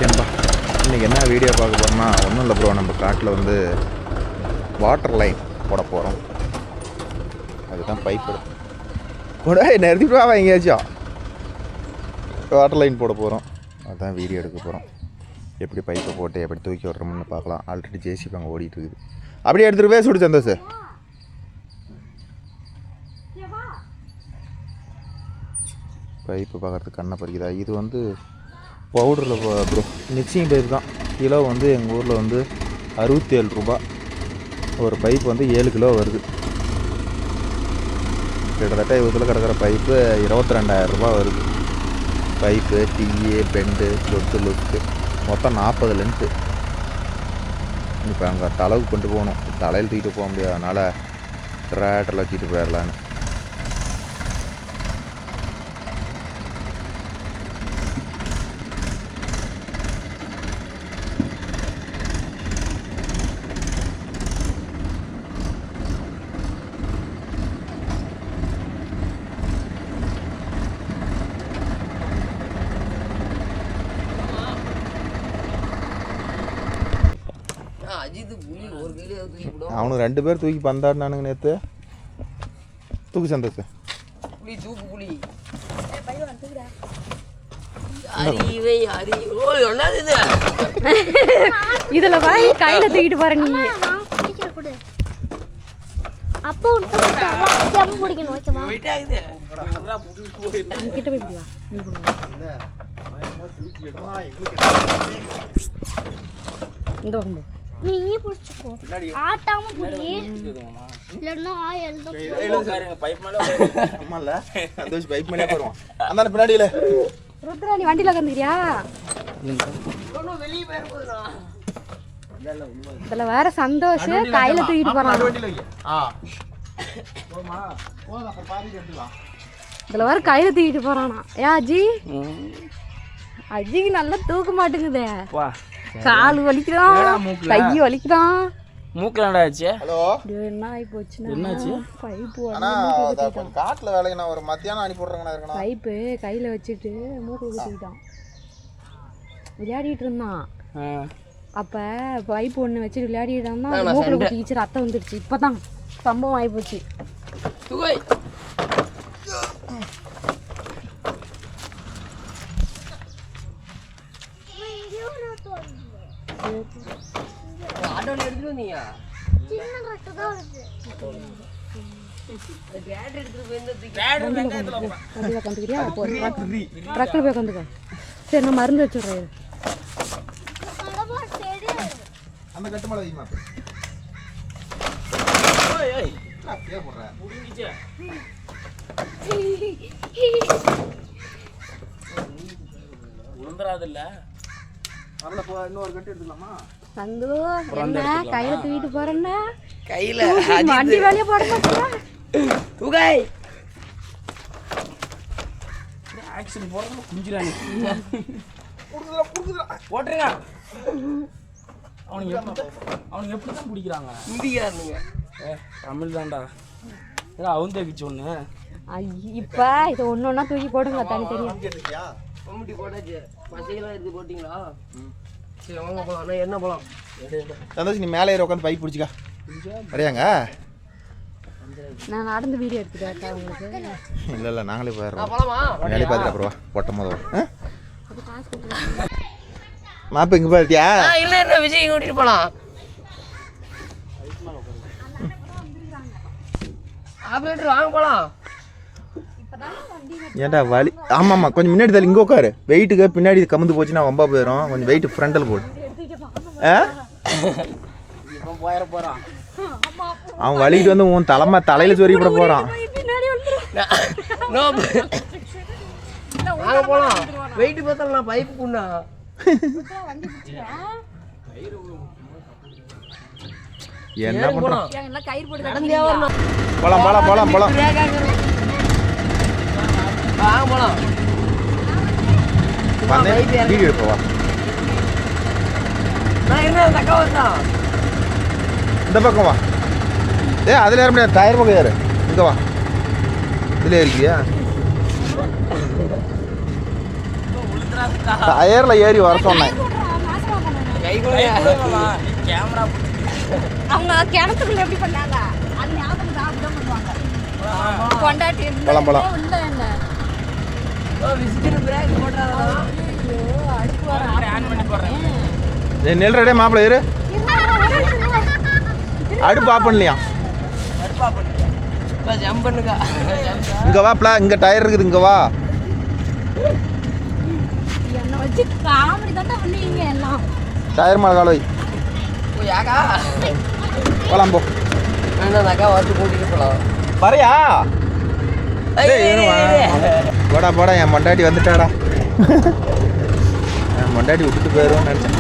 ஓகேப்பா, இன்றைக்கி என்ன வீடியோ பார்க்க போகிறோம்னா ஒன்றும் இல்லை ப்ரோ. நம்ம காட்டில் வந்து வாட்டர் லைன் போட போகிறோம். அதுதான் பைப்பு கூட நிறுத்திட்டு வா எங்கேயாச்சும். வாட்டர் லைன் போட போகிறோம், அதுதான் வீடியோ எடுக்க போகிறோம். எப்படி பைப்பை போட்டு எப்படி தூக்கி விட்றோம்னு பார்க்கலாம். ஆல்ரெடி ஜேசிபி அங்கே ஓடிட்டு இருக்குது. அப்படியே எடுத்துகிட்டு போய் சுடு சந்தோஷ். பைப்பு பார்க்குறதுக்கு கண்ணை பறிக்குதா. இது வந்து பவுடரில் ப்ரோ, மிக்சிங் பைப் தான். கிலோ வந்து எங்கள் ஊரில் வந்து 67 ரூபா. ஒரு பைப் வந்து 7 கிலோ வருது. கிட்டத்தட்ட இதில் கிடக்கிற பைப்பு 22,000 ரூபா வருது. பைப்பு, டீயே, பெண்டு, சொத்து லுக்கு மொத்தம் 40 லென்த்து. இப்போ அங்கே தலைவுக்கு கொண்டு போகணும். தலையில் தூக்கிட்டு போக முடியாது, அதனால் ட்ராக்டரில் வச்சுட்டு போயிடலான்னு. அவனுக்கு 2 பேர் தூக்கி பந்தாடினானுங்க நேற்று. தூக்கு சந்தோஷ். இதுல வாங்கி கையில தூக்கிட்டு போற நீ. அப்போ பிடிக்கணும். ஓகேவா, கிட்ட போய் பிடிவா. இந்த வந்து நீ புடிச்சுக்கோ, ஆட்டாம புடி. இல்லன்னா எழுது பைப் மேல. ஆமால சந்தோஷ் பைப் மேல போறோம். அந்தால பின்னாடில ருத்ரா, நீ வண்டில உட்கார்ந்தியா? வெளிய போய் போறா. இதல வேற சந்தோஷ் கையில தூக்கிட்டு போறான். போமா போடா, அப்ப பாதி எடுத்துலாம். இதல வேற கையில தூக்கிட்டு போறானா. ஏ அஜி, அஜிக்கு நல்லா தூக்க மாட்டேங்குதே. வா, கால் வலிக்குறான், கை வலிக்குறான், மூக்கலடா ஆச்சு. ஹலோ, என்ன ஆயி போச்சுனா? என்னாச்சு? பைப் அண்ணா அத காட்ல வேலைக்கு நான் ஒரு மத்தியானம் அனுப்பி விடுறேங்கண்ணா. இருக்கணும். பைப் கையில வச்சிட்டு மூக்குல குத்திட்டான். விளையாடிட்டு இருந்தான். அப்ப பைப் ஒண்ணு வச்சு விளையாடிட்டு இருந்தான். மூக்குல குத்திச்சு, ரத்தம் வந்துருச்சு. இப்பதான் சம்பவம் ஆயி போச்சு. துகை ஆட்டோல எடுத்துட்டு வந்தீங்க. சின்ன ரட்டு தான் வருது. பேட்டரி எடுத்துட்டு போய் இந்த பேட்டரி வெங்காயத்துல வந்து உட்காந்துக்கிறியா? போ, ட்ரக்ல போய் உட்காந்துக்க. சரி, நான் மருந்து வச்சுடுறேன். அந்த கட்டு மேல வைமா. ஏய் ஏய், நான் பேர் போடுறேன். முடிஞ்சிச்சே. உளுந்தராது இல்ல. வரல போ, இன்னொரு கட்டு எடுத்துக்கலாமா? சந்து என்ன கையில தூக்கிட்டு போறேன்னா கையில வண்டி வேலைய போட மாட்டேன். துகை ஆக்சன் போறதுல குஞ்சிரானே. குடுக்குதா குடுக்குதா போட்றங்க. அவனுக்கு எப்படி தான் பிடிக்கிறாங்க? இந்தியானுங்க. தமிழ் தான்டா. ஏதோ அவன் தேக்கிச்சு ஒன்று. இப்போ இதை ஒன்று ஒன்றா தூக்கி போடுங்க தனித்தனியா. கம்மிட்டி போட்டாச்சு. பசங்களாம் எடுத்து போட்டிங்களா? சரி, வாங்க போகலாம். ஆனால் என்ன போகலாம்? சந்தோஷ், நீ மேலே ஏறி உட்காந்து பைக் பிடிச்சிக்கா. சரியாங்க? நான் நடந்து வீடியோ எடுத்துட்டேன் உங்களுக்கு. இல்லை இல்லை, நாங்களே போயிடுறோம். போகலாமா? வேலையை பார்த்துட்டு அப்புறம் பொட்ட மோதல் மாப்ப இங்கே பார்த்தியா? இல்லை இல்லை, விஜய் கூட்டிகிட்டு போகலாம். ஆப்ரேட்டர் வாங்க போகலாம். ஏன்டா வலி? ஆமாம்மா, கொஞ்சம் முன்னாடி தள்ளி இங்கே உட்காரு. வெயிட்டுக்கு பின்னாடி கமுந்து போச்சுன்னா வம்பா போயிடும். கொஞ்சம் வெயிட் ஃப்ரண்டில் போடு. இப்போ போயிட போகிறான். அவன் வலிக்கிட்டு வந்து உன் தலையில் சொருகி போட போகிறான். வாங்க போகலாம். வெயிட் பார்த்தலாம் பைப்பு புண்ணா. என்ன பண்ணுறோம்? போகலாம் போகலாம் போகலாம் போகலாம் போகலாம். வாங்க போகலாம். வீடியோ எடுப்பவா? நான் என்ன தக்கா வந்தான். இந்த பக்கம் வா. அதில் ஏற முடியாது, டயர் பக்கம் ஏறு. இங்கே வா, இதில் இருக்கியா? டயர்ல ஏறி வர சொன்னேன். கேமரா அவங்க கிணத்துக்குள்ள எப்படி பண்ணாங்க அது ஞாபகம் தான் அப்படிதான் பண்ணுவாங்க. கொண்டாட்டி போலாம் போலாம். உள்ள என்ன நெல்றடே மாப்பிள்ள ஏறு. அடுப்பு ஆஃப் பண்ணலையா? இங்க வாப்ல, இங்க டயர் இருக்குது, இங்க வா. என்ன வச்சு காமெடி தான் பண்ணுவீங்க எல்லாம். டயர் மேல கால வை. போலாம் போ. வரையா? போடா போடா, என் மண்டாட்டி வந்துட்டாடா. என் மண்டாட்டி விட்டுட்டு போயிடுவோம்னு நினச்சேன்.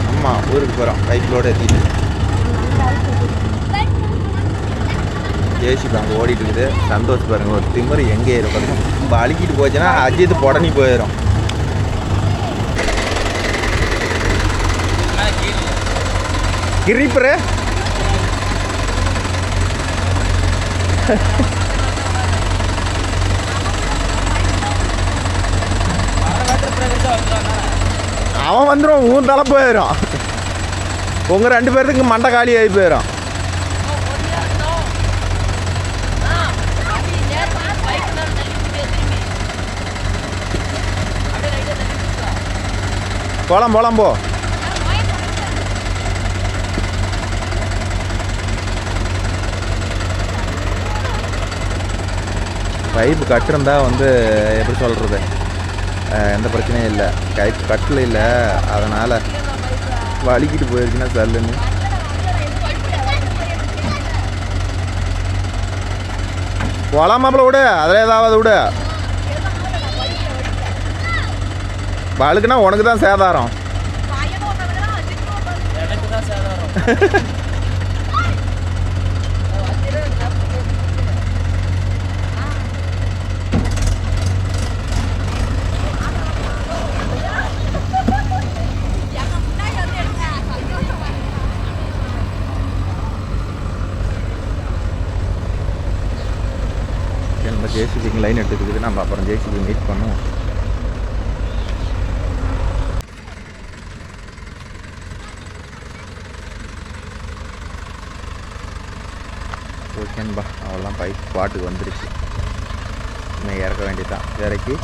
ஆமாம், ஊருக்கு போகிறோம் பைக்கிலோடு ஏற்றிட்டு. ஜேசிபி அங்கே ஓடிட்டு இருக்குது. சந்தோஷ் பாருங்க, ஒரு திமிரு எங்கே இருக்கும். இப்போ அழுக்கிட்டு போச்சுன்னா அஜித் புடனி போயிடும். கிரிப்பரு அவன் வந்துடும், ஊன் தலை போயிடும். உங்கள் 2 பேர்த்துக்கு மண்டை காலி ஆகி போயிடும். போலாம் போலாம் போ. பைப்பு கட்டிருந்தா வந்து எப்படி சொல்கிறது, எந்த பிரச்சனையும் இல்லை. கட்டில் இல்லை, அதனால் வலிக்கிட்டு போயிருச்சுன்னா சல்லுன்னு. போலாம் மாப்பிள்ள விடு, அதில் ஏதாவது விடு. வழுக்குனா உனக்கு தான் சேதாரம். எனக்கு தான் சேதாரம். நம்ம ஜேசிபிக்கு லைன் எடுத்துக்கிட்டு நம்ம அப்புறம் ஜேசிபி மீட் பண்ணுவோம். ஓகேன்பா, அவ்வளோதான். பைப் பாட்டுக்கு வந்துருச்சு. இன்னும் இறக்க வேண்டியதான். இறக்கி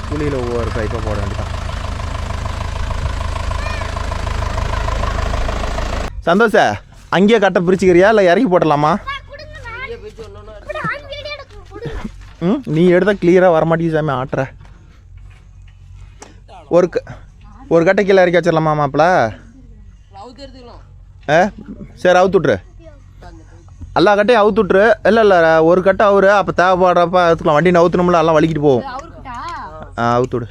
குழியில் ஒவ்வொரு பைப்பாக போட வேண்டியதான். சந்தோஷ, அங்கேயே கட்டை பிரிச்சுக்கிறியா இல்லை இறக்கி போட்டலாமா? ம், நீ எடுத்தால் கிளியராக வரமாட்டேங்குது சாமி, ஆட்டுற. ஒரு கட்டை கீழே இறக்கி வச்சிடலாமா மாப்பிள்ள? சரி, அவுத்து விட்ரு. எல்லா கட்டையும் அவுத்து விட்ரு. இல்லை ஒரு கட்டை அவரு, அப்போ தேவைப்படுறப்ப அவுத்துக்கலாம். வண்டி நவுத்தணும்ல, எல்லாம் வலிக்கிட்டு போகும். அவுத்து விடு.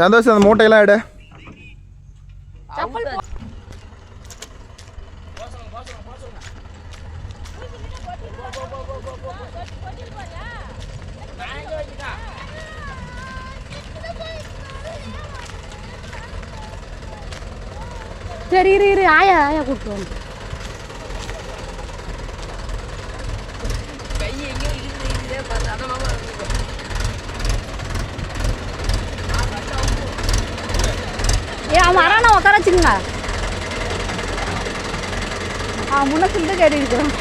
சந்தோஷம், அந்த மூட்டையெல்லாம் எடு. சரி இரு ஆயா கூப்பிட்டு வந்து. அவன் வரானா உட்கார வச்சுங்க. முன்ன சொல்லிட்டு கேட்டு இருக்கிறான்.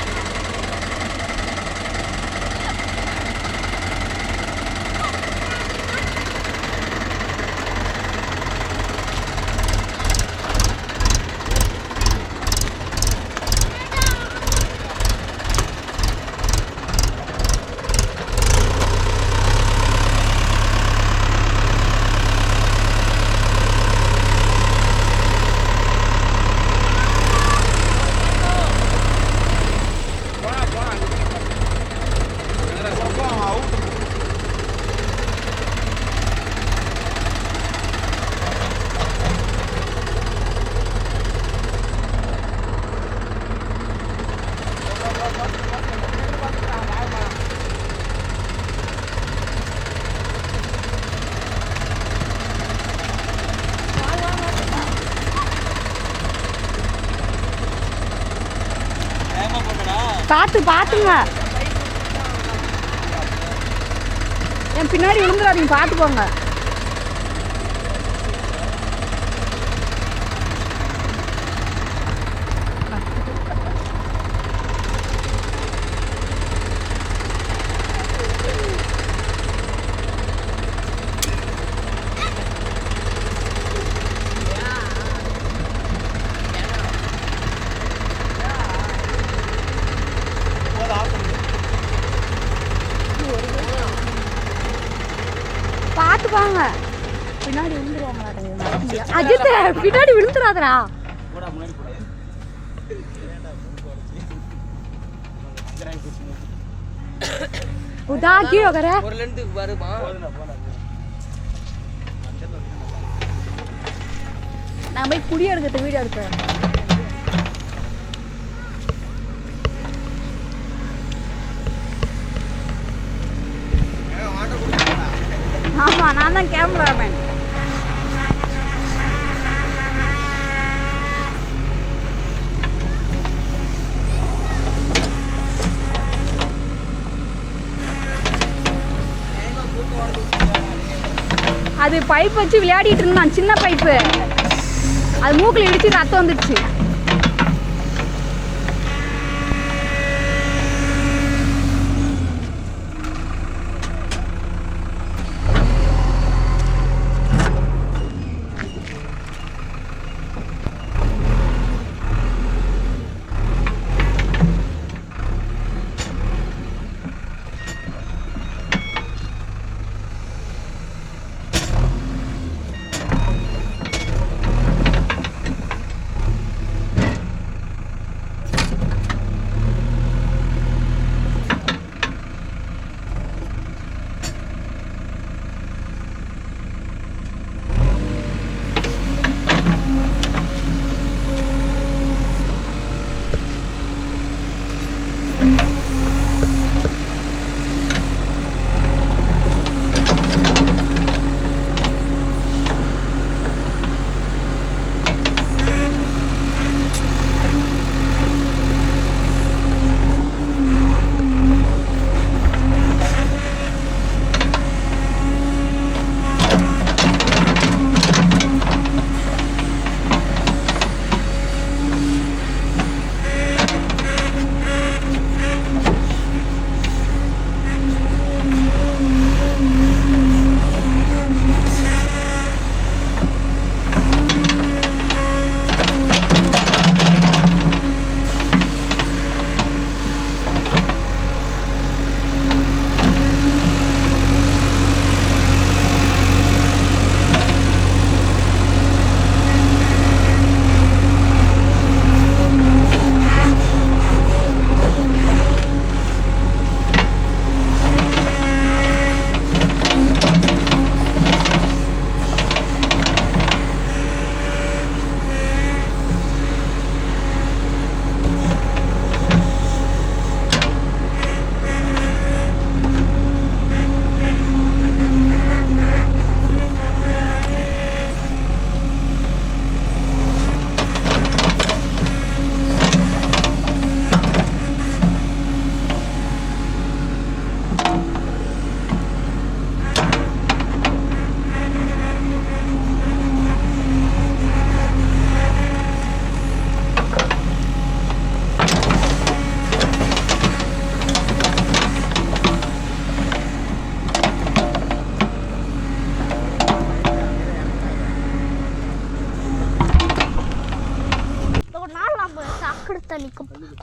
பாத்துங்க. என் பின்னாடி விழுந்துடாதீங்க, பார்த்து போங்க. வாங்க, பின்னாடி விழுந்துருவாங்களா? அஜித் பின்னாடி விழுந்துடாதடா. உதா கீழே உட்கார. ஒரு லென்த் வருமா? நான் போய் குடி எடுக்கிறது வீடியோ எடுக்கிறேன். ஆமா, நான் தான் கேமராமேன். அது பைப் வச்சு விளையாடிட்டு இருந்தான், சின்ன பைப்பு. அது மூக்கில் இடிச்சு ரத்தம் வந்துடுச்சு.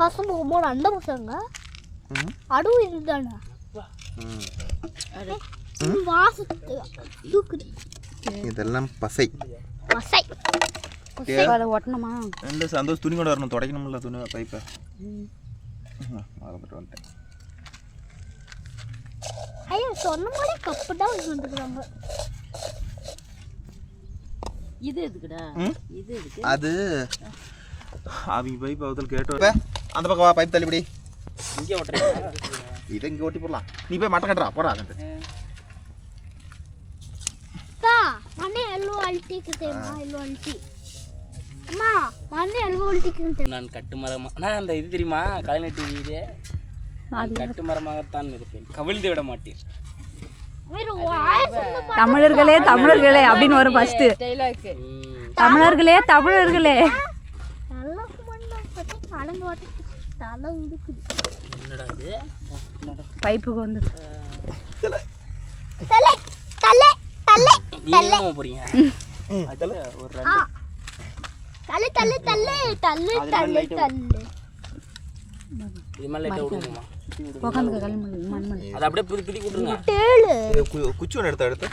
பசங்க போகும்போது அந்த பசங்க அடுவு இதுதானே இதெல்லாம் பசை பசை அதை ஒட்டணுமா? இல்லை, சந்தோஷ் துணி கூட வரணும், துடைக்கணும்ல துணி பைப்பை. மறந்துட்டு வந்துட்டேன். ஐயோ, சொன்ன மாதிரி கப்பு தான் வந்துக்கிறாங்க. இது எதுக்குடா? இது எதுக்கு? அது அவங்க பைப் அவத்தில் கேட்டு அந்த பக்கம் வா, பைப் தள்ளிப்படி. இங்கே ஓட்டுறேன், இதை இங்கே ஓட்டி போடலாம். நீ போய் மட்டை கட்டுறா, போடா. மண்ணே எல்லோ அல்ட்டிக்கு தெரியுமா? எல்லோ அல்ட்டி அம்மா மண்ணு எல்வ ஒட்டிக்கிறேன். நான் கட்டு மரமா நான் அந்த இது தெரியுமா கலைஞர் டிவி இது கட்டு மரமாகத்தான் இருப்பேன், கவிழ்ந்து விட மாட்டேன். தமிழர்களே தமிழர்களே அப்படின்னு வரும் ஃபர்ஸ்ட். தமிழர்களே தமிழர்களே. என்னடா இது பைப்புக்கு வந்து நீ என்ன போறீங்க? ஒரு இது மேல லைட்டா விடுங்கம்மா. உட்காந்துக்க களிமண் மண்மண். அது அப்படியே புதி விட்டுருங்க. குச்சி ஒன்று எடுத்து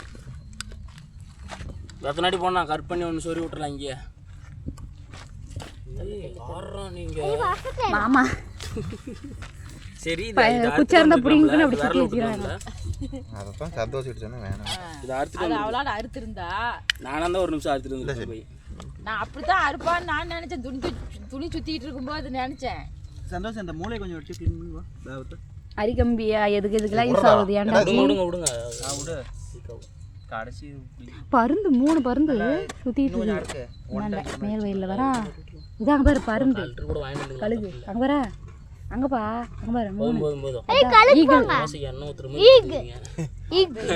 ரத்தனாடி போனா கட் பண்ணி ஒன்று சொறி விட்டுறலாம் இங்கே. நீங்க மாமா சரி குச்சா இருந்தா புடிங்கன்னு அப்படி சுத்தி வச்சிருக்காங்க. அதான் சந்தோஷிட்டு சொன்னா வேணாம். இது அறுத்துட்டு அவளால அறுத்திருந்தா நானா தான் ஒரு நிமிஷம் அறுத்துட்டு போய் நான் அப்படித்தான் அறுப்பான்னு நான் நினைச்சேன். துணி சுத்திட்டு இருக்கும்போது நினைச்சேன். சந்தோஷம் இந்த மூளை கொஞ்சம் வச்சு க்ளீன் பண்ணி வா. அரிகம்பியா எதுக்கெல்லாம் யூஸ் ஆகுது? ஏன்டா விடுங்க கடைசி பருந்து 3 பருந்து சுத்திட்டு இருக்கு. மேல் வயல்ல வரா இதாங்க பாரு பருந்து கூட வாங்கிட்டு கழுகு அங்க வரா அங்கப்பா அங்க பாரு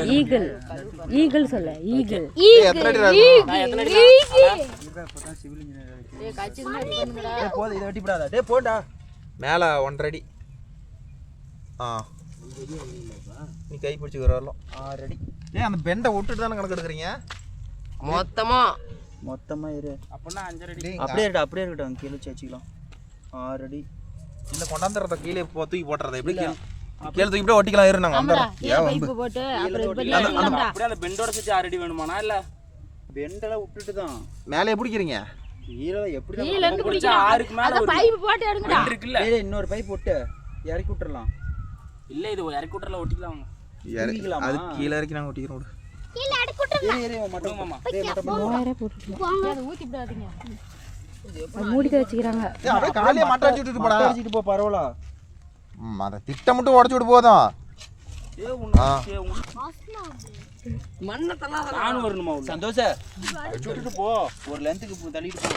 ஈகிள் ஈகிள் சொல்ல ஈகிள் போதும் இதை வெட்டி விடாதா? டே போண்டா மேலே 1.5 அடி. நீ கை பிடிச்சிக்கிற வரலாம் 6 அடி. அந்த பெண்டை விட்டுட்டு தானே கணக்கு எடுக்கிறீங்க மொத்தமாக இரு. அப்படின்னா 5 அடி அப்படியே இருக்கட்டும் கீழே வச்சுக்கலாம். 6 அடி இல்லை கொண்டாந்துறத கீழே தூக்கி போட்டுறத எப்படி கீழே தூக்கி இப்படியே ஒட்டிக்கலாம். இரு நாங்கள் பைப்பு போட்டு அப்படியே அந்த பெண்டோட சேர்த்து 6 அடி வேணுமானா இல்லை பெண்டெல்லாம் விட்டுட்டு தான் மேலே பிடிக்கிறீங்க. கீழே எப்படி கீழ இருந்து பிடிச்சா 6க்கு மேல ஒரு பைப்பு போட்டு எடுங்கடா. பெண்ட் இருக்குல்ல இன்னொரு பைப் போட்டு இறக்கி விட்டுறலாம். இல்ல இது இறக்கி விட்டுறல ஒட்டிக்கலாம். அது கீழே இறக்கி நாங்கள் ஒட்டிக்கிறோம். ஊத்தி விடாதீங்க. மூடிக்க வச்சுக்கிறாங்க. அப்படியே காலையே மட்டை வச்சுட்டு போடா. வச்சுட்டு போ பரவாயில்ல. அதை திட்டம் மட்டும் உடச்சு விட்டு போதும். நானும் வரணுமா? சந்தோஷ விட்டுட்டு போ. ஒரு லென்த்துக்கு தள்ளிட்டு போ.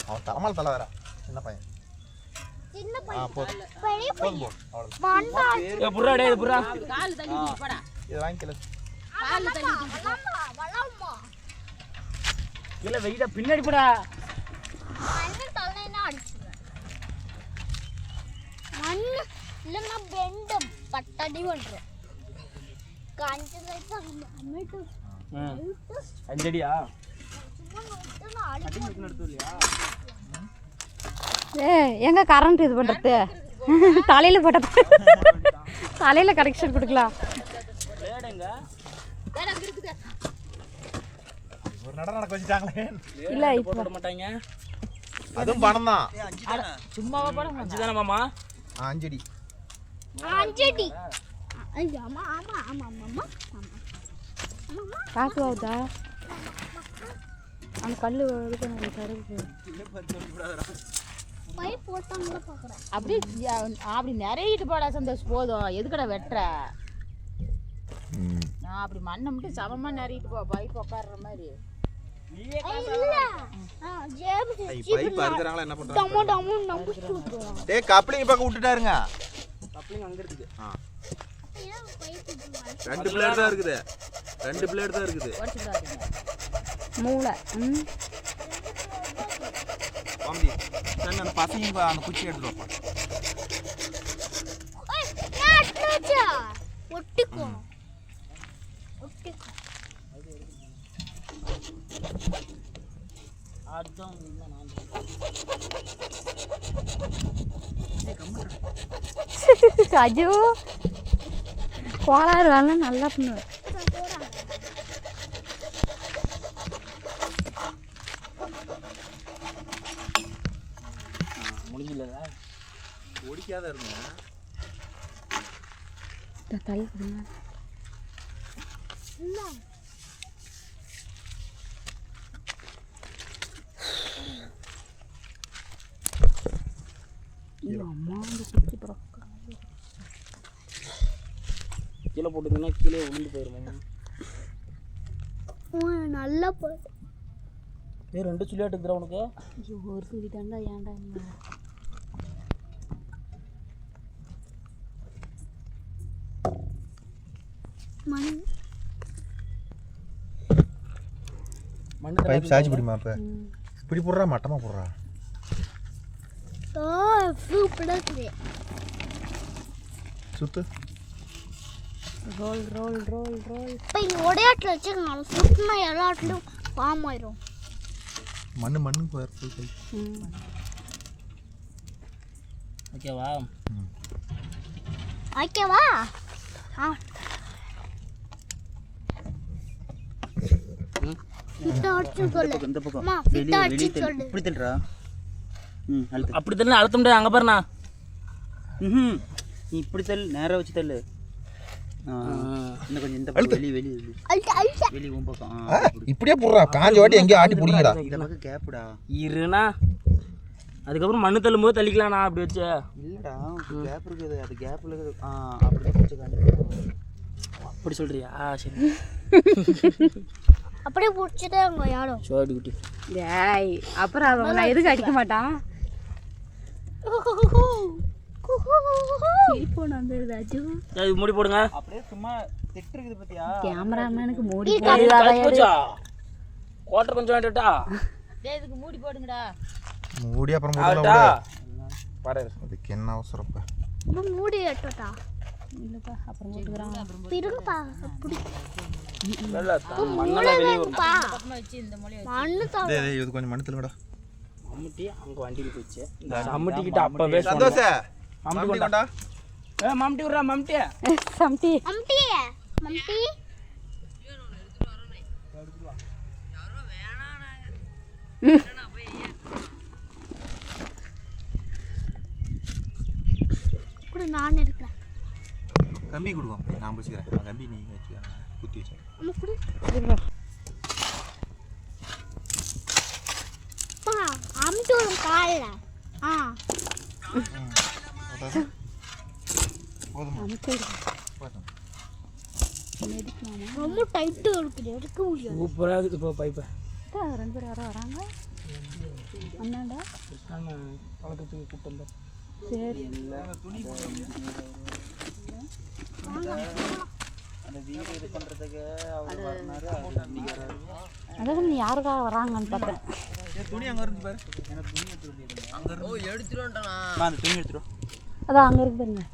அவன் தலைமால தலை வேற சின்ன பையன். இதை வாங்கிக்கல இல்ல வெயிட்டா பின்னாடி போடா. பட்டடி பண்றோம் 5 அடியா? எங்க கரண்ட் இது பண்றது? தலையில போட்ட தலையில கனெக்ஷன் கொடுக்கலாம். ஒரு நடக்க வச்சுட்டாங்களே. இல்ல இப்போ போட மாட்டாங்க. அதுவும் பணம் தான். சும்மாவா போட 5 தானே மாமா? 5 அடி. 5 அடி. ஆமா ஆமா ஆமா ஆமா காசு ஆகுதா? அந்த கல்லு பைப் போட்டாங்க பாக்குறேன். அப்படி நிறையிட்டு போடா சந்தோஷ். போதும் எதுக்கடா வெட்டுற? நான் அப்படி மண்ணை மட்டும் சமமா நிறையிட்டு போ. பைப் உட்கார்ற மாதிரி. பைப் அறுக்கறாங்களா என்ன பண்றாங்க? டேய் கப்ளிங் பக்கம் விட்டுட்டாருங்க. கப்ளிங் அங்க இருக்கு. 2 பிளேட் தான் இருக்குது. 2 பிளேட் தான் இருக்குது. மூளை பாம்பி நான் அந்த பசங்க அந்த குச்சி எடுத்துட்டு வா. ஒட்டிக்கோ ஐயோ கோளாறு வேலை நல்லா பண்ணுவேன். முடியல ஒடிக்காத இருங்க. தள்ளி கொடுங்க. கீழே போட்டுங்கன்னா கீழே விழுந்து போயிருமா? நல்லா போய் ரெண்டு சொல்லியாட்டு இருக்கிற உனக்கு ஒரு சொல்லி தாண்டா ஏன்டா பைப் சாய்ச்சி பிடிமா இப்போ இப்படி போடுறா மட்டமாக போடுறா சுத்து ரோல் ரோல் ரோல் ரோல் இப்போ இங்கே ஒடையாட்டில் வச்சுக்கோங்க சுற்றினா எல்லா ஆட்டிலும் ஃபார்ம் ஆயிரும் மண்ணு போயிரு ஓகேவா ஓகேவா ஆ ஃபிட்டா அடிச்சு சொல்லு இந்த பக்கம் அம்மா ஃபிட்டா அடிச்சு சொல்லு இப்படி தள்ளுறா அழுத்து அப்படி தள்ளு அழுத்த முடியாது அங்கே பாருண்ணா நீ இப்படி தள்ளு நேராக வச்சு தள்ளு இன்னும் கொஞ்சம் இந்த பக்கம் வெளியே வெளியே உன் பக்கம் இப்படியே போடுறா காஞ்ச வாட்டி எங்கேயும் ஆட்டி பிடிங்கடா இந்த பக்கம் கேப்புடா இருண்ணா அதுக்கப்புறம் மண்ணு தள்ளும் போது தள்ளிக்கலாம்ண்ணா அப்படி வச்சு இல்லைடா கேப் இருக்குது அது கேப்பில் இருக்குது அப்படியே பிடிச்சி காண்டி அப்படி சொல்கிறியா சரி அப்படியே பிடிச்சிட்டே அவங்க யாரும் சோடி குட்டி டேய் அப்புறம் அவன் நான் எதுக்கு அடிக்க மாட்டான் சிரிப்போன் வந்துடுது அஜு இது மூடி போடுங்க அப்படியே சும்மா திட்டு இருக்குது பத்தியா கேமராமேனுக்கு மூடி குவார்டர் கொஞ்சம் வேண்டுட்டா இதுக்கு மூடி போடுங்கடா மூடி அப்புறம் ஆட்டா பாரு அதுக்கு என்ன அவசரம் மூடி எட்டோட்டா இல்லைப்பா அப்புறம் போட்டுக்கிறான் இருங்கப்பா அப்படி மண்ணெல்லாம் வெளியே வரும் பக்கமா வச்சு இந்த மூலையை மண்ணு தான் இது கொஞ்சம் மண்ணு தள்ளுங்கடா மம்முட்டி அங்கே வண்டிக்கு போயிடுச்சு இந்த மம்முட்டி கிட்ட அப்பவே சந்தோஷ மம்முட்டி கொண்டா மம்முட்டி விட்றா மம்முட்டி சம்டி மம்டி மம்டி கூட நான் இருக்கிறேன் கம்பி கொடுவோம் நான் பிடிச்சிக்கிறேன் கம்பி நீ வச்சுக்க குத்தி வச்சு அம்மா குடு பா அம்டி ஒரு கால்ல ரொம்ப டைட்டு இருக்குது எடுக்க முடியாது சூப்பராக இருக்குது இப்போ பைப்பை ரெண்டு பேர் யாரோ வராங்க அண்ணாண்டா பழக்கத்துக்கு கூப்பிட்டு வந்தேன் சரி அந்த வீடு இது பண்ணுறதுக்கு அவர் வரனாரு அதான் நீ யாருக்காக வராங்கன்னு பார்த்தேன் துணி அங்கே இருந்து பாரு எனக்கு துணி எடுத்துட்டு அங்கே இருந்து எடுத்துருவோம்டா அந்த துணி எடுத்துருவோம் அதான் அங்கே இருக்கு பாருங்க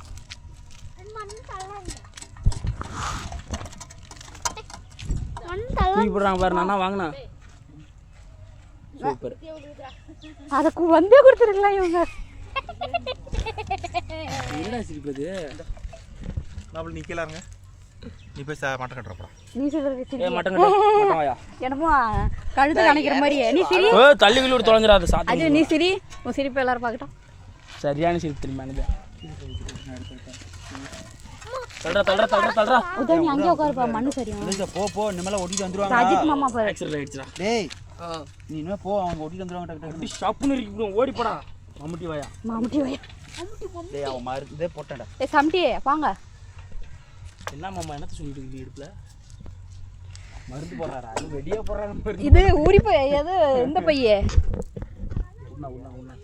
தூக்கி போடுறாங்க பாரு நானா வாங்கினா சூப்பர் அதுக்கு வந்தே கொடுத்துருக்கலாம் இவங்க என்னடா சிரிப்பது நான் நிற்கலாருங்க நீ போய் மட்டன் கட்டுறப்பா நீ சொல்றது மட்டன் மட்டன் வாயா என்னமோ கழுத்து நினைக்கிற மாதிரியே நீ சிரி தள்ளி விட்டு தொலைஞ்சிடாது சாத்தி அது நீ சிரி உன் சிரிப்பு எல்லாரும் பார்க்கட்டும் சரியான சிரிப்பு திரும்பி அனுப்ப தள்ளுறா தள்ளுறா தள்ளுறா தள்ளுறா உதவி நீ அங்கேயே உட்காருப்பா மண்ணு சரியும் போ இனிமேல் ஒட்டிட்டு வந்துருவாங்க அஜித் மாமா பாரு ஆக்சிடென்ட் ஆயிடுச்சுடா டேய் நீ இனிமே போ அவங்க ஒட்டிட்டு வந்துருவாங்க டக்கு அப்படி ஷாப்புன்னு இருக்கு ஓடி போடா மம்முட்டி வாயா மாமுட்டி வையா டேய் அவன் மருந்தே போட்டேன்டா ஏய் சம்டி வாங்க என்ன மாமா என்னத்த சொல்லிட்டு இருக்கீங்க இடுப்புல மருந்து போடுறாரா அது வெடியா போடுறாங்க இது ஊறி போய் எது இந்த பையே உண்ணா உண்ணா உண்ணா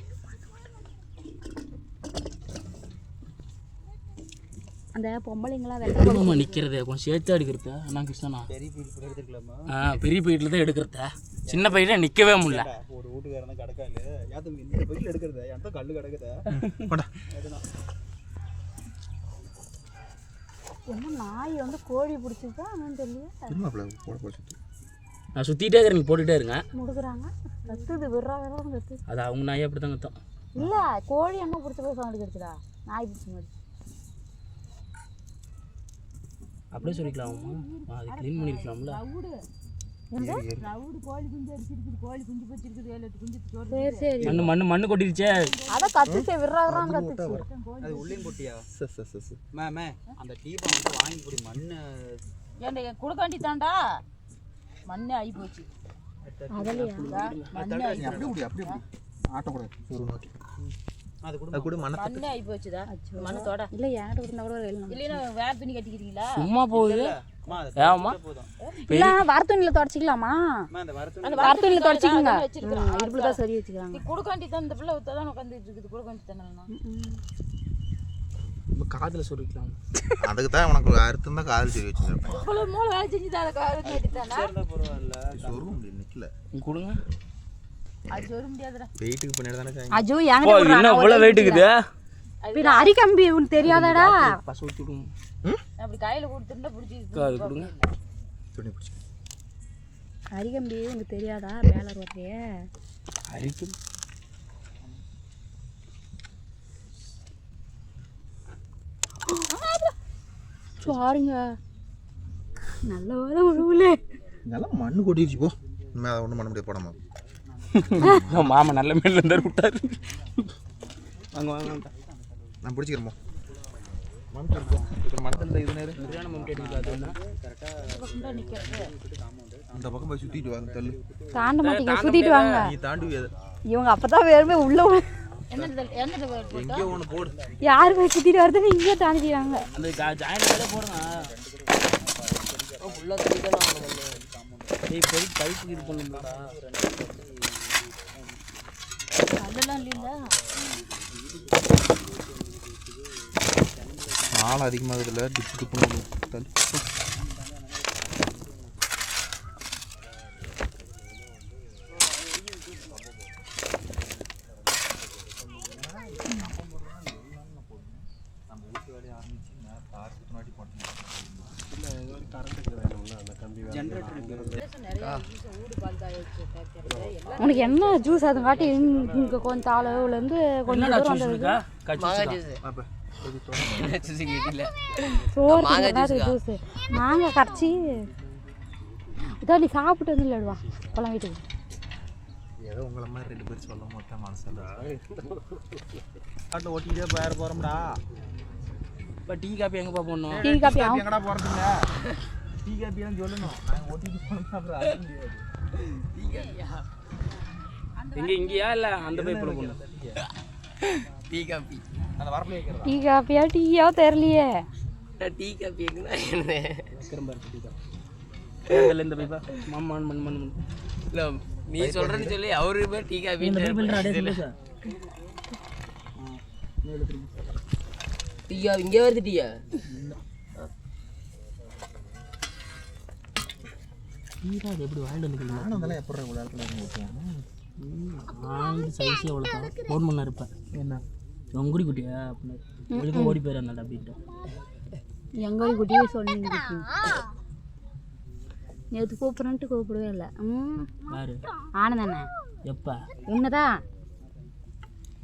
அந்த பொம்பளைங்களாம் வெள்ள மாமா நிற்கிறதே கொஞ்சம் சேர்த்து எடுக்கிறத அண்ணா கிருஷ்ணனா பெரிய பீடு எடுத்துக்கலாமா பெரிய பையில தான் எடுக்கிறத சின்ன பையில நிற்கவே முடியல ஒரு வீட்டுக்காரனா கிடக்காது யாத்தும் இந்த பையில எடுக்கிறத யாத்த கல்லு கிடக்குதா என்ன நாய் வந்து கோழி பிடிச்சிருக்கா என்னன்னு தெரியல நான் சுற்றிட்டே இருக்கிறேன் நீங்கள் போட்டுகிட்டே இருங்க முடுக்குறாங்க கத்துது விடுறா விடுறாங்க கத்துது அது அவங்க நாயே அப்படி தான் கத்தோம் இல்லை கோழி என்ன பிடிச்ச போய் சவுண்டு கிடைச்சதா நாய் பிடிச்ச மாதிரி அப்படியே சொல்லிக்கலாமா அது க்ளீன் பண்ணிருக்கலாம்ல சரி சரி மண்ணு மண்ணு மண்ணு கொட்டிருச்சே அதான் கத்துச்சே விடுறா விடுறான்னு கத்துச்சு அது உள்ளேயும் போட்டியா மேமே அந்த டீப்பை வந்து வாங்கி போடி மண்ணு ஏன்டா கொடுக்க வேண்டியதாண்டா மண்ணே ஆகி போச்சு அதுலையா அப்படி ஆட்டக்கூடாது அது அது கூட மண்ணை மண்ணே ஆகி போச்சுதா மண்ணு தொட இல்லை என்கிட்ட கொடுத்தா கூட எழுதணும். இல்லைன்னா வேற துணி கட்டிக்கிறீங்களா சும்மா போகுது ஏமா இல்லை வர துணியில் தொடச்சிக்கலாமா? அந்த வரத்து அந்த வர துணியில் தொடச்சிக்கோங்க. வச்சிருக்கிறோம் இடுப்புல தான் சரி வச்சுக்கிறாங்க. நீ கொடுக்க வேண்டியதான் இந்த பிள்ளை தான் உட்காந்துட்டு இருக்குது கொடுக்க வேண்டியதானே காதில் சொல்லிக்கலாம். அதுக்கு தான் உனக்கு அறுத்து தான் காதல் சரி வச்சுருப்பேன். இவ்வளோ மூளை வேலை செஞ்சு தான் காரணம் வேண்டியதானே பரவாயில்ல சொரும் நிற்கல கொடுங்க. அது சொல்ல முடியாதுடா வெயிட்டுக்கு பின்னாடி தானே அஜோ ஓ என்கிட்ட என்ன இவ்வளோ வெயிட் இருக்குது? பின்ன அரிக்கம்பி உனக்கு தெரியாதாடா? பசு ஊற்றி கொடுங்க. அப்படி கையில் கொடுத்துருந்தா பிடிச்சி அது கொடுங்க. துணி பிடிச்சி அரிக்கம்பி உனக்கு தெரியாதா? மேலே ரோட்லையே அரிக்கும். பாருங்க நல்ல வேலை உழுவுல. இதெல்லாம் மண்ணு கொட்டிடுச்சு போ. இனிமேல் அதை ஒன்றும் பண்ண முடியாது போடாம. மாமா நல்ல மேல இருந்தாரு விட்டாரு. வாங்க வாங்க நான் பிடிச்சிக்கிறேன். மண் இருக்கும் இப்போ மணத்தில் இது நேரம் சரியான மம்டி அடிக்காது. அந்த பக்கம் போய் சுற்றிட்டு வாங்க தள்ளு. தாண்ட மாட்டீங்க, சுத்திட்டு வாங்க. நீ தாண்டி இவங்க அப்பதான் வேறுமே உள்ள எந்த எங்கேயோ ஒன்று போடு. யாரு போய் சுத்திட்டு வருதுன்னு இங்கே தாண்டிக்கிறாங்க. அந்த ஜாயின் வேலை போடுங்க. ஃபுல்லாக தண்ணி தானே வாங்கணும். ஏய் போய் பைப்புக்கு இது பண்ணுங்களா? அதெல்லாம் இல்லைல்ல ஆள் அதிகமாகுதுல்ல டிப்பு டிப்புன்னு தள்ளு. உனக்கு என்ன ஜூஸ் அது காட்டி இங்கே கொஞ்சம் அளவுலேருந்து கொஞ்சம் தூரம் வந்தது சோறு ஜூஸு மாங்காய் கரைச்சி இதான் நீ சாப்பிட்டு வந்து இல்லைடுவா பழம் வீட்டுக்கு. ஏதோ உங்களை மாதிரி 2 பேர் சொல்ல மாட்டேன் மனசில் காட்டில் ஓட்டிக்கிட்டே போகிறோம்டா. இப்போ டீ காப்பி எங்கேப்பா போடணும்? டீ காப்பி எங்கடா போகிறதுங்க? டீ காப்பியான்னு சொல்லணும். நாங்கள் ஓட்டிட்டு போனோம்னா அப்புறம் அது முடியாது. இங்கேயா இல்லை அந்த பைப்பில் போடணும்? டீ காபி அந்த வரப்பில் வைக்கிறதா? டீ காப்பியா டீயா தெரியலையே. டீ காபி இருக்குன்னா என்ன திரும்ப டீ காப்பி இந்த பைப்பா மண் மண் மண் மண் இல்லை நீ சொல்கிறேன்னு சொல்லி அவரு பேர் டீ காபி இந்த பைப்பில் அடைய சொல்லு சார். டீயா இங்கே வருது டீயா டீரா அது எப்படி வாங்கிட்டு வந்துக்கலாம்? நானும் அதெல்லாம் எப்படி இவ்வளோ இடத்துல ஊற்றுவேன். நான் சைஸே அவ்வளோ தான் 4 மணி நேரம் இருப்பேன். என்ன உங்குடி குட்டியா அப்படின்னு ஒழுங்காக ஓடி போயிடறாங்க அப்படின்ட்டு எங்கள் குட்டியே சொன்னீங்க. நேற்று கூப்பிட்றேன்ட்டு கூப்பிடவே இல்லை. யாரு? ஆனந்தானே எப்போ? உன்னதான்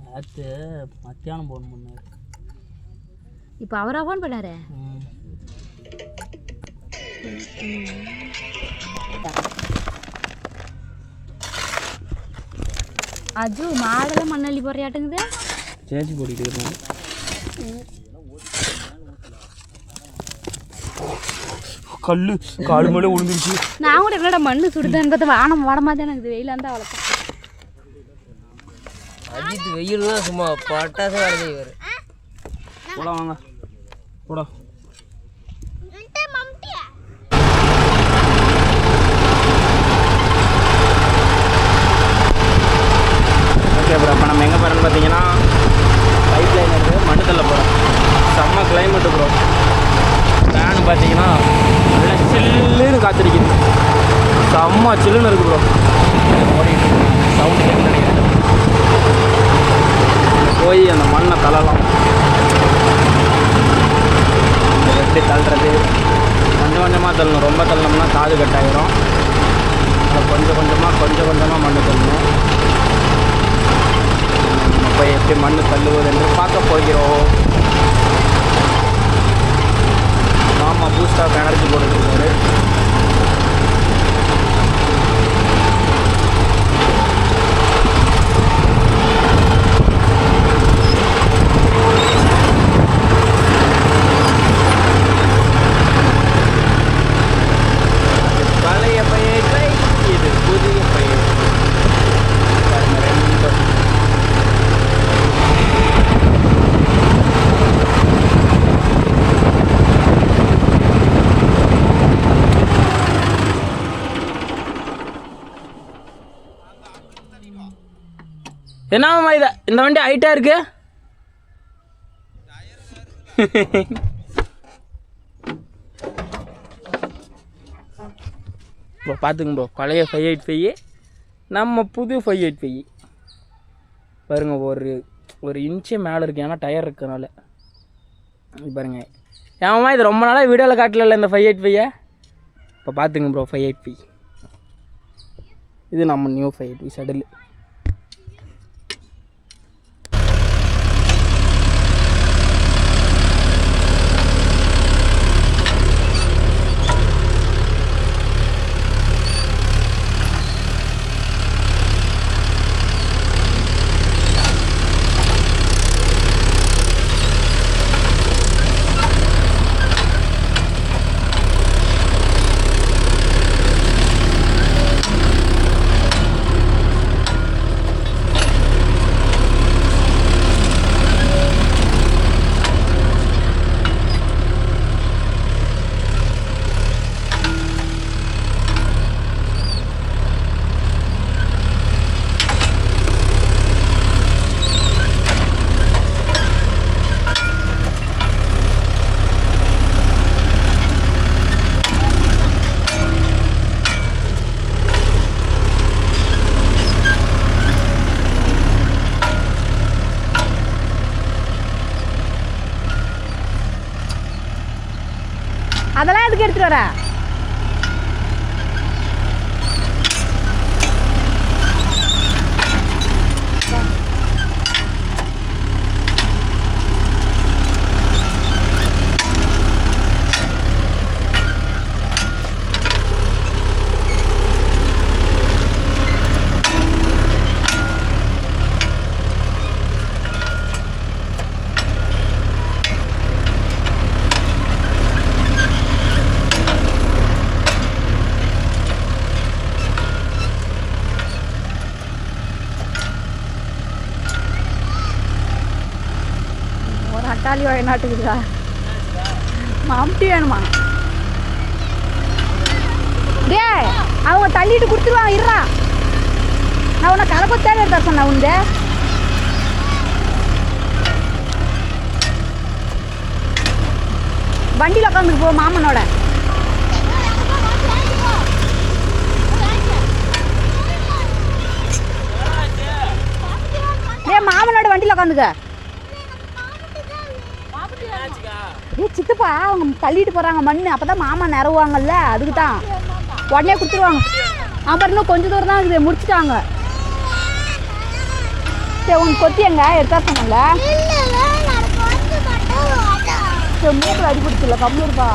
நேற்று மத்தியானம் 4 மணி நேரம். இப்போ அவரா ஃபோன் பண்ணாரு. அஜு மாடெல்லாம் மண்ணள்ளி போறியாட்டுங்குது. சேச்சி போட்டிட்டு இருக்கேன். காலு மேலே விழுந்துருச்சு. நான் கூட என்னடா மண்ணு சுடுதான்னு பார்த்தா வானம் வாடமா தானே இருக்குது. வெயில இருந்தா அவ்வளோதான். அஜித் வெயில் தான் சும்மா பட்டாசு வேலை செய்வார். போடா வாங்க போடா. ஓகே ப்ரோ, இப்போ நம்ம எங்கே போகிறோன்னு பார்த்தீங்கன்னா பைப் லைன் இருக்குது, மண்டத்தில் போகிறோம். செம்ம கிளைமேட்டு ப்ரோ. ஃபேனு பார்த்தீங்கன்னா நல்லா சில்லுன்னு காத்திருக்குது. செம்ம சில்லுன்னு இருக்குது ப்ரோ. ஓடிட்டு சவுண்டு கேட்டு நினைக்கிறேன். போய் அந்த மண்ணை தள்ளலாம். எப்படி தள்ளுறது? கொஞ்சம் கொஞ்சமாக தள்ளணும். ரொம்ப தள்ளணும்னா காது கட்டாயிரும். அதை கொஞ்சம் கொஞ்சமாக மண் தள்ளணும். நம்ம போய் எப்படி மண் தள்ளுவது என்று பார்க்க போகிறோம். மாமா பூஸ்டாக எனர்ஜி போட்டுருக்காரு. பழைய பயிரை இது புதிய பயிர். என்னம்மா இதை இந்த வண்டி ஹைட்டாக இருக்கு ப்ரோ பார்த்துங்க ப்ரோ பழைய 585 நம்ம புது 585 பாருங்க ஒரு இன்ச்சு மேலே இருக்குது ஏன்னா டயர் இருக்கனால பாருங்க ஏமா இது ரொம்ப நாளாக வீடியோவில் காட்டல இந்த 585 இப்போ பார்த்துங்க ப்ரோ 585 இது நம்ம நியூ 585 செடல் அதெல்லாம் எதுக்கு எடுத்துட்டு வர தக்காளி வயநாட்டுக்குதா மம்டி வேணுமா டே அவங்க தள்ளிட்டு கொடுத்துருவாங்க இருறா நான் உன்னை கலப்பத்தாவே எடுத்தா சொன்னேன் உண்டு வண்டியில் உட்காந்துக்கு போ மாமனோட டே மாமனோட வண்டியில் உட்காந்துக்க ஏ சித்தப்பா அவங்க தள்ளிட்டு போகிறாங்க மண் அப்போ தான் மாமா நிறவுவாங்கல்ல அதுக்கு தான் உடனே கொடுத்துருவாங்க அப்புறம் இன்னும் கொஞ்சம் தூரம் தான் இருக்குது முடிச்சுட்டாங்க சரி உனக்கு கொத்தி எங்க எடுத்தா சொன்னல சரி மூக்கில் அடி பிடிச்சில்ல கம்மி இருப்பா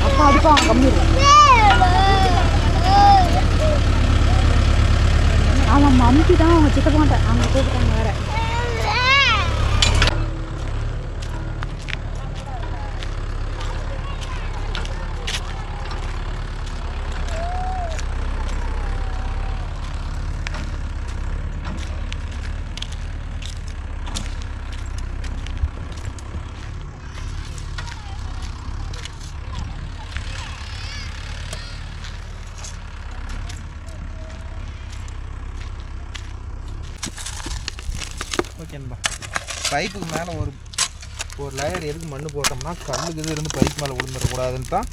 அப்பா அடிப்பாங்க கம்மி அவன் மம்மிக்கு தான் அவங்க சித்த மாட்டேன் அவங்க கூப்பிட்டாங்க வேற ஓகேன்பா பைப்புக்கு மேலே ஒரு லேயர் எதுக்கு மண் போட்டோம்னா கல்லுக்கு இது இருந்து பைப் மேலே விழுந்துடக்கூடாதுன்னு தான்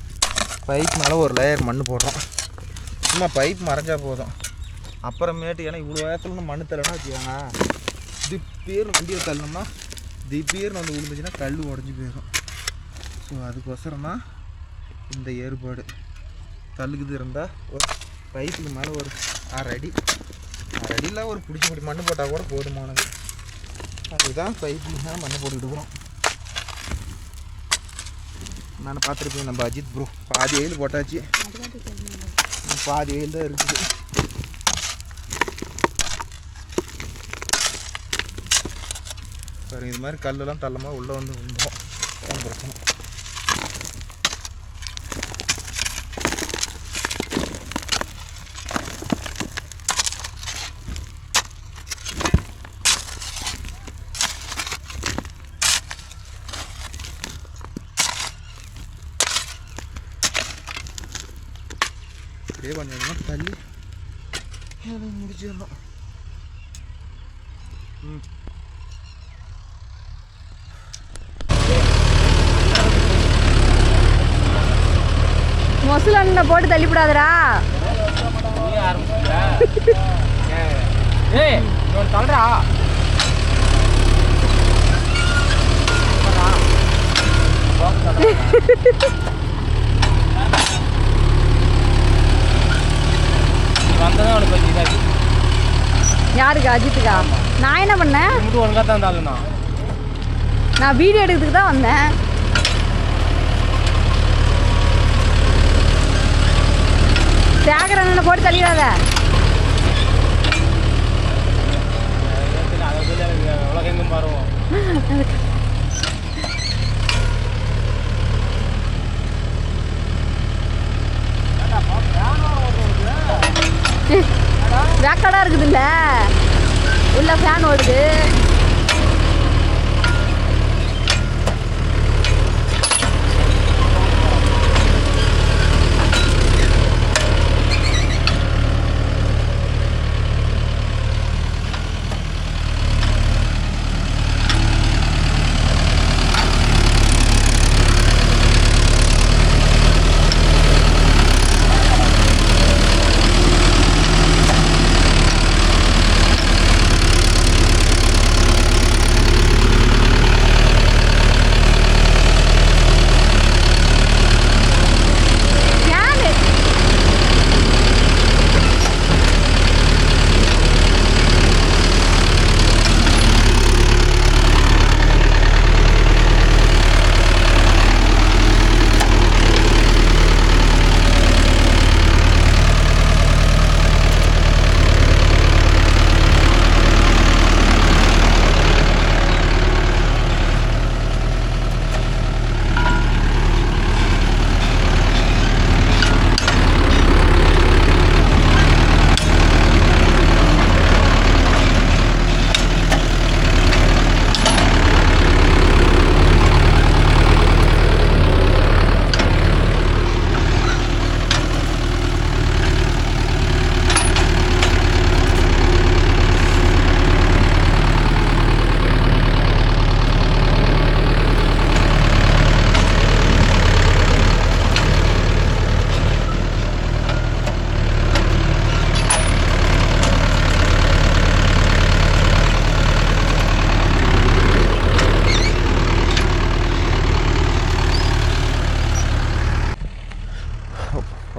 பைப் மேலே ஒரு லேயர் மண் போடுறோம் சும்மா பைப் மறைஞ்சா போதும் அப்புறமேட்டு ஏன்னா இவ்வளோ வேகத்தில் மண் தள்ளனா வச்சுக்கோங்க திப்பீர்னு வண்டியை தள்ளணும்னா திப்பீர்னு வந்து விழுந்துச்சுன்னா கல் உடஞ்சி போயிடும் ஸோ அதுக்கோசரம் தான் இந்த ஏற்பாடு கல்லுக்கு இருந்தால் ஒரு பைப்புக்கு மேலே ஒரு 6 அடியில் ஒரு பிடிச்சி மண் போட்டால் கூட போதுமானது அதுதான் பைப்புக்கு மண்ணை போட்டுக்கிட்டு இருக்கிறோம் நான் பார்த்துருப்பேன் நம்ம அஜித் ப்ரோ பாதி வெயில் போட்டாச்சு பாதி வெயில் தான் இருக்குது பாருங்க இது மாதிரி கல்லெல்லாம் தள்ளமாக உள்ளே வந்து விழுந்தோம் பிரச்சனை அப்படியே கொஞ்சம் தள்ளி முடிச்சிடணும். மொசலன்ன போட்டு தள்ளிவிடாதடா. ஏய் தள்ளுறா. வந்ததான் அவனுக்கு கொஞ்சம் இதாகி. யாருக்கு? அஜித்துக்கா? நான் என்ன பண்ணேன்? மட்டும் ஒழுங்காக தான் இருந்தாலும்ண்ணா. நான் வீடியோ எடுக்கிறதுக்கு தான் வந்தேன். சேகரண்ணனை போட்டு தள்ளிடாத. உலகெங்கும் பாருவோம். வேக்கடா இருக்குதுல்ல, உள்ள ஃபேன் ஓடுது.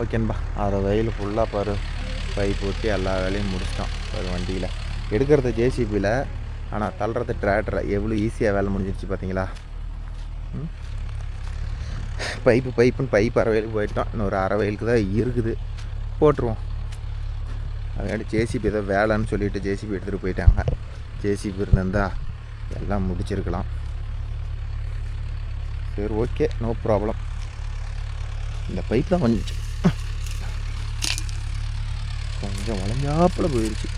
ஓகேன்பா. அதை வெயில் ஃபுல்லாக பாரு பைப் ஊற்றி எல்லா வேலையும் முடிச்சிட்டோம் ஒரு வண்டியில். எடுக்கிறது ஜேசிபியில், ஆனால் தள்ளுறது டிராக்டரில். எவ்வளோ ஈஸியாக வேலை முடிஞ்சிருச்சு பார்த்தீங்களா? பைப்புன்னு பைப் அரை வயலுக்கு போயிட்டோம். இன்னொரு அரை வயலுக்கு தான் இருக்குது, போட்டுருவோம். அதுக்காண்டி ஜேசிபி ஏதோ வேலைன்னு சொல்லிவிட்டு ஜேசிபி எடுத்துகிட்டு போயிட்டாங்க. ஜேசிபி இருந்திருந்தா எல்லாம் முடிச்சிருக்கலாம். சரி, ஓகே, நோ ப்ராப்ளம். இந்த பைப் தான் கொஞ்சம் வளைஞ்சாப்புல போயிடுச்சு.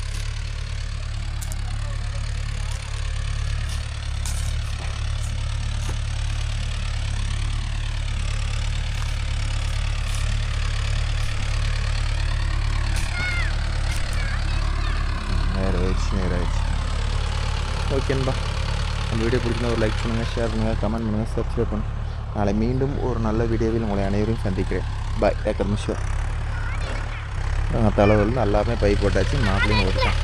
நேராகிடுச்சு. ஓகேன்பா. அந்த வீடியோ பிடிச்சினா ஒரு லைக் பண்ணுங்கள், ஷேர் பண்ணுங்கள், கமெண்ட் பண்ணுங்கள், சப்ஸ்கிரைப் பண்ணுங்கள். நாளை மீண்டும் ஒரு நல்ல வீடியோவில் உங்களை அனைவரையும் சந்திக்கிறேன். பாய். டேக்கர் மிஷோ. தலைவர் எல்லாமே பைப் போட்டாச்சு, மாப்பிள்ளையும் ஓடிட்டான்.